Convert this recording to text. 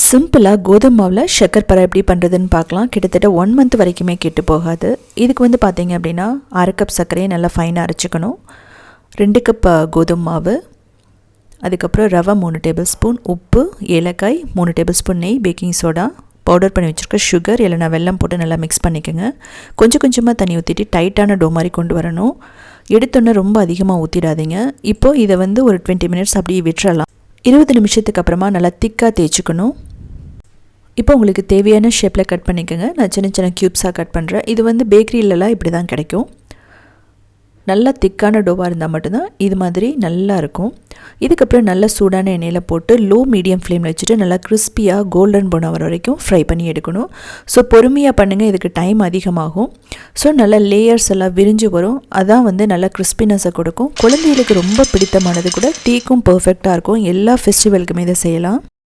சிம்பிளாக கோதுமை மாவில் சக்கரை எப்படி பண்ணுறதுன்னு பார்க்கலாம். கிட்டத்தட்ட 1 மந்த் வரைக்குமே கெட்டு போகாது. இதுக்கு வந்து பார்த்தீங்க அப்படின்னா 1/2 கப் சர்க்கரையை நல்லா ஃபைனாக அரைச்சிக்கணும். 2 கப் கோதுமை மாவு, அதுக்கப்புறம் ரவை 3 டேபிள் ஸ்பூன், உப்பு, ஏலக்காய் 3 டேபிள் ஸ்பூன், நெய், பேக்கிங் சோடா, பவுடர் பண்ணி வச்சுருக்க சுகர் இல்லைனா வெல்லம் போட்டு நல்லா மிக்ஸ் பண்ணிக்கோங்க. கொஞ்சம் கொஞ்சமாக தண்ணி ஊற்றிட்டு டைட்டான டோ மாதிரி கொண்டு வரணும். எடுத்தோன்னே ரொம்ப அதிகமாக ஊற்றிடாதீங்க. இப்போது இதை வந்து ஒரு 20 மினிட்ஸ் அப்படியே விட்டுறலாம். 20 நிமிஷத்துக்கு அப்புறமா நல்லா திக்காக தேய்ச்சிக்கணும். இப்போ உங்களுக்கு தேவையான ஷேப்பில் கட் பண்ணிக்கோங்க. நான் சின்ன சின்ன க்யூப்ஸாக கட் பண்ணுறேன். இது வந்து பேக்கரியிலலாம் இப்படி தான் கிடைக்கும். நல்லா திக்கான டோவாக இருந்தால் மட்டும்தான் இது மாதிரி நல்லா இருக்கும். இதுக்கப்புறம் நல்லா சூடான எண்ணெயில் போட்டு லோ மீடியம் ஃப்ளேமில் வச்சுட்டு நல்லா கிறிஸ்பியாக கோல்டன் ப்ரௌன் ஆகிற வரைக்கும் ஃப்ரை பண்ணி எடுக்கணும். ஸோ பொறுமையாக பண்ணுங்கள், இதுக்கு டைம் அதிகமாகும். ஸோ நல்லா லேயர்ஸ் எல்லாம் விரிஞ்சு வரும். அதான் வந்து நல்லா கிறிஸ்பினஸை கொடுக்கும். குழந்தைகளுக்கு ரொம்ப பிடித்தமானது கூட, டீக்கும் பர்ஃபெக்டாக இருக்கும். எல்லா ஃபெஸ்டிவலுக்குமே இதை செய்யலாம்.